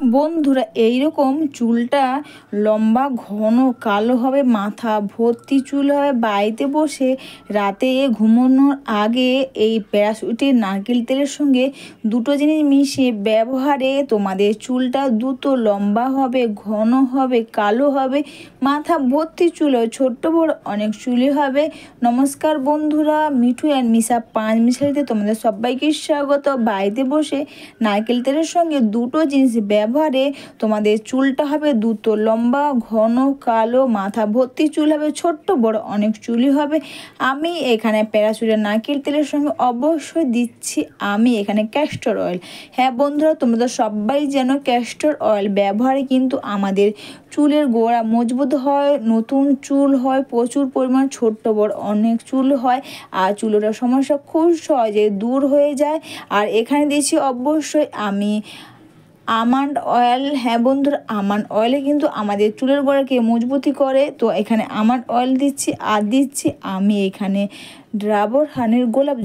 বন্ধুরা, এইরকম চুলটা লম্বা ঘন কালো হবে, মাথা ভর্তি চুল হবে, বাড়িতে বসে রাতে ঘুমানোর আগে এই প্যারাশুটের নারকেল তেলের সঙ্গে দুটো জিনিস মিশিয়ে ব্যবহারে তোমাদের চুলটা দ্রুত লম্বা হবে, ঘন হবে, কালো হবে, মাথা ভর্তি চুল হবে, ছোট্ট বড় অনেক চুলই হবে। নমস্কার বন্ধুরা, মিঠু অ্যান্ড মিশা পাঁচ মিশালিতে তোমাদের সবাইকে স্বাগত। বাড়িতে বসে নারকেল তেলের সঙ্গে দুটো জিনিস ব্যবহারে তোমাদের চুলটা হবে দ্রুত লম্বা, ঘন, কালো, মাথা ভর্তি চুল হবে, ছোট্ট বড় অনেক চুলই হবে। আমি এখানে প্যারাশুটের নারকেল তেলের সঙ্গে অবশ্যই দিচ্ছি আমি এখানে ক্যাস্টর অয়েল। হ্যাঁ বন্ধুরা, তোমরা তো সবাই জানো ক্যাস্টর অয়েল ব্যবহারে কিন্তু আমাদের চুলের গোড়া মজবুত হয়, নতুন চুল হয় প্রচুর পরিমাণ, ছোট্ট বড় অনেক চুল হয়, আর চুলের সমস্যা খুব সহজে দূর হয়ে যায়। আর এখানে দিয়েছি অবশ্যই আমি আমন্ড অয়েল। হ্যাঁ বন্ধুরা, আমন্ড অয়েলে কিন্তু আমাদের চুলের গোড়াকে মজবুতি করে। তো এখানে আমন্ড অয়েল দিচ্ছি, আর দিচ্ছি আমি এখানে ডাবর হানির গোলাপ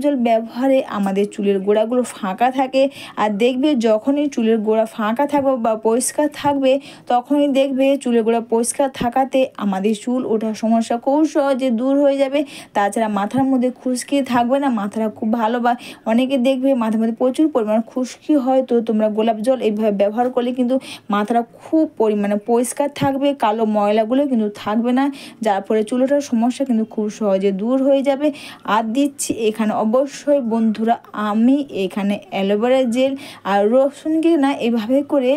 জল ব্যবহারে আমাদের চুলের গোড়াগুলো ফাঁকা থাকে। আর দেখবে যখনই চুলের গোড়া ফাঁকা থাকবে বা পরিষ্কার থাকবে, তখনই দেখবে চুলের গোড়া পরিষ্কার থাকাতে আমাদের চুল ওঠার সমস্যা খুব সহজে দূর হয়ে যাবে। তাছাড়া মাথার মধ্যে খুশকি থাকবে না, মাথাটা খুব ভালো। বা অনেকে দেখবে মাথার মধ্যে প্রচুর পরিমাণ খুশকি হয়, তো তোমরা গোলাপ জল এইভাবে ব্যবহার করলে কিন্তু মাথাটা খুব পরিমাণে পরিষ্কার থাকবে, কালো ময়লাগুলো কিন্তু থাকবে না, যার ফলে চুল ওঠার সমস্যা কিন্তু খুব সহজে দূর হয়ে যাবে। আর দিচ্ছি এখানে অবশ্যই বন্ধুরা আমি এখানে অ্যালোভেরা জেল। আর রসুনকে না এভাবে করে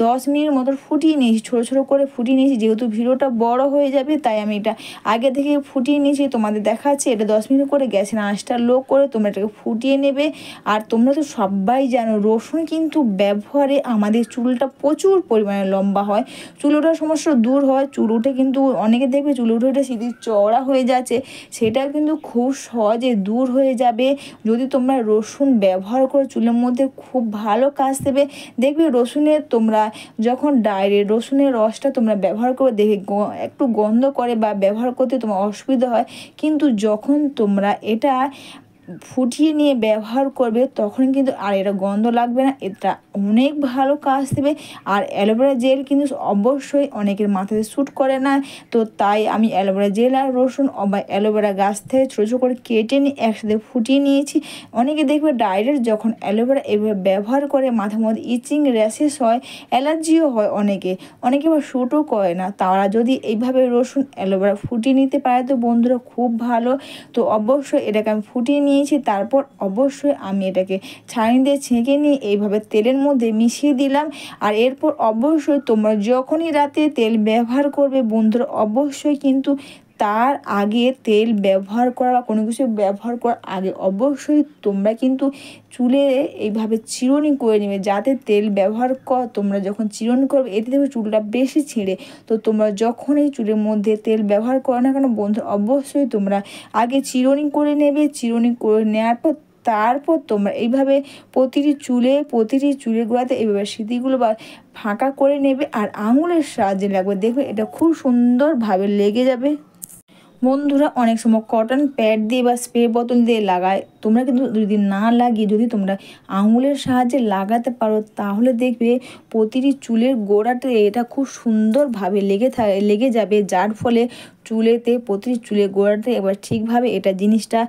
10 মিনিট মতো ফুটিয়ে নিয়েছি, ছোটো ছোটো করে ফুটিয়ে নিয়েছি। যেহেতু ভিডিওটা বড় হয়ে যাবে তাই আমি এটা আগে থেকে ফুটিয়ে নিয়েছি, তোমাদের দেখাচ্ছি। এটা 10 মিনিট করে গ্যাসের আঁচটা লো করে তোমরা এটাকে ফুটিয়ে নেবে। আর তোমরা তো সবাই জানো রসুন কিন্তু ব্যবহারে আমাদের চুলটা প্রচুর পরিমাণে লম্বা হয়, চুল ওঠার সমস্যা দূর হয়। চুল উঠে কিন্তু অনেকে দেখবে চুল উঠে উঠে সিঁথি চওড়া হয়ে যাচ্ছে, সেটা কিন্তু খুব সহজে দূর হয়ে যাবে যদি তোমরা রসুন ব্যবহার করো। চুলের মধ্যে খুব ভালো কাজ দেবে। দেখবে রসুনের তোমরা যখন ডাইরেক্ট রসুনের রসটা তোমরা ব্যবহার করে দেখে একটু গন্ধ করে বা ব্যবহার করতে তোমার অসুবিধা হয়, কিন্তু যখন তোমরা এটা ফুটিয়ে নিয়ে ব্যবহার করবে তখন কিন্তু আর এটা গন্ধ লাগবে না, এটা অনেক ভালো কাজ দেবে। আর অ্যালোভেরা জেল কিন্তু অবশ্যই অনেকের মাথাতে শ্যুট করে না, তো তাই আমি অ্যালোভেরা জেল আর রসুন বা অ্যালোভেরা গাছ থেকে ছোটো ছোটো করে কেটে নিয়ে একসাথে ফুটিয়ে নিয়েছি। অনেকে দেখবে ডাইরেক্ট যখন অ্যালোভেরা এভাবে ব্যবহার করে মাথার মধ্যে ইচিং র্যাশেস হয়, অ্যালার্জিও হয়, অনেকে আবার শ্যুটও করে না। তারা যদি এইভাবে রসুন অ্যালোভেরা ফুটিয়ে নিতে পারে তো বন্ধুরা খুব ভালো। তো অবশ্যই এটাকে আমি ফুটিয়ে নিয়েছি, তারপর অবশ্যই আমি এটাকে ছাঁকনি দিয়ে ছেঁকে নিয়ে এইভাবে তেলের মধ্যে মিশিয়ে দিলাম। আর এরপর অবশ্যই তোমরা যখনই রাতে তেল ব্যবহার করবে বন্ধুরা, অবশ্যই কিন্তু তার আগে তেল ব্যবহার করা বা কোনো কিছু ব্যবহার করার আগে অবশ্যই তোমরা কিন্তু চুলে এইভাবে চিরুনি করে নেবে, যাতে তেল ব্যবহার কর তোমরা যখন চিরুনি করবে এতে দেখবে চুলটা বেশি ছিঁড়ে। তো তোমরা যখনই চুলের মধ্যে তেল ব্যবহার করো না কেন বন্ধু, অবশ্যই তোমরা আগে চিরুনি করে নেবে। চিরুনি করে নেওয়ার পর তারপর তোমরা এইভাবে প্রতিটি চুলের গোড়াতে এইভাবে সিঁথিগুলো বা ফাঁকা করে নেবে, আর আঙুলের সাহায্যে লাগবে, দেখবে এটা খুব সুন্দরভাবে লেগে যাবে। বন্ধুরা অনেক সময় কটন প্যাড দিয়ে বা স্প্রে বোতল দিয়ে লাগায়, তোমরা কিন্তু যদি না লাগিয়ে যদি তোমরা আঙুলের সাহায্যে লাগাতে পারো তাহলে দেখবে প্রতিটি চুলের গোড়াতে এটা খুব সুন্দরভাবে লেগে যাবে, যার ফলে প্রতিটি চুলের গোড়াতে এবার ঠিকভাবে এটা জিনিসটা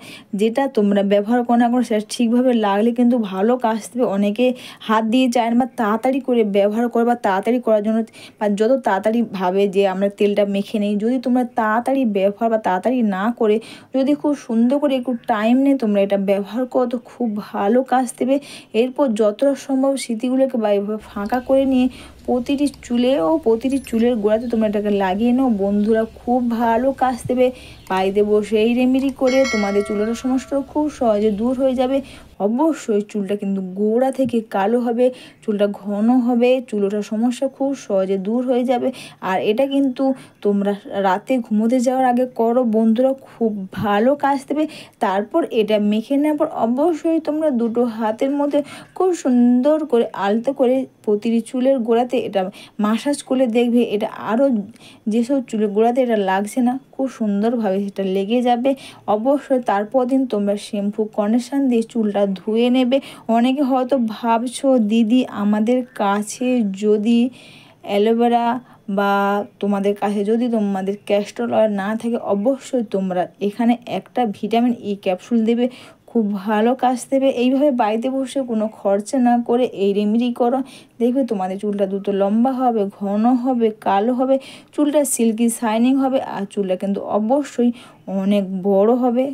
যেটা তোমরা ব্যবহার করো না করো সেটা ঠিকভাবে লাগলে কিন্তু ভালো কাজ দেবে। অনেকে হাত দিয়ে চায় না বা তাড়াতাড়ি করে ব্যবহার করো বা তাড়াতাড়ি করার জন্য বা যত তাড়াতাড়ি ভাবে যে আমরা তেলটা মেখে নেই, যদি তোমরা তাড়াতাড়ি ব্যবহার বা তাড়াতাড়ি না করে যদি খুব সুন্দর করে একটু টাইম নিয়ে তোমরা এটা ব্যবহার করো তো খুব ভালো কাজ দেবে। এরপর যতটা সম্ভব স্মৃতিগুলোকে বা এভাবে ফাঁকা করে নিয়ে প্রতিটি চুলের গোড়াতে তোমরা এটাকে লাগিয়ে নাও বন্ধুরা, খুব ভালো কাজ দেবে। বাড়িতে বসে এই রেমেডি করে তোমাদের চুলের সমস্যা খুব সহজে দূর হয়ে যাবে। অবশ্যই চুলটা কিন্তু গোড়া থেকে কালো হবে, চুলটা ঘন হবে, চুল ওঠার সমস্যা খুব সহজে দূর হয়ে যাবে। আর এটা কিন্তু তোমরা রাতে ঘুমোতে যাওয়ার আগে করো বন্ধুরা, খুব ভালো কাজ দেবে। তারপর এটা মেখে নেওয়ার পর অবশ্যই তোমরা দুটো হাতের মধ্যে খুব সুন্দর করে আলতো করে প্রতিটি চুলের গোড়াতে এটা মাসাজ করলে দেখবে এটা আরও যেসব চুলের গোড়াতে এটা লাগছে না খুব সুন্দরভাবে সেটা লেগে যাবে। অবশ্যই তারপর দিন তোমরা শ্যাম্পু কন্ডিশনার দিয়ে চুলটা ধুয়ে নেবে। অনেকে হয়তো ভাবছো দিদি আমাদের কাছে যদি অ্যালোভেরা বা তোমাদের কাছে যদি তোমাদের ক্যাস্টর অয়েল না থাকে, অবশ্যই তোমরা এখানে একটা ভিটামিন ই ক্যাপসুল দেবে, খুব ভালো কাজ দেবে। এইভাবে বাড়িতে বসে কোনো খরচা না করে এই রেমেডি করো, দেখবে তোমাদের চুলটা দ্রুত লম্বা হবে, ঘন হবে, কালো হবে, চুলটা সিল্কি শাইনিং হবে, আর চুলটা কিন্তু অবশ্যই অনেক বড় হবে।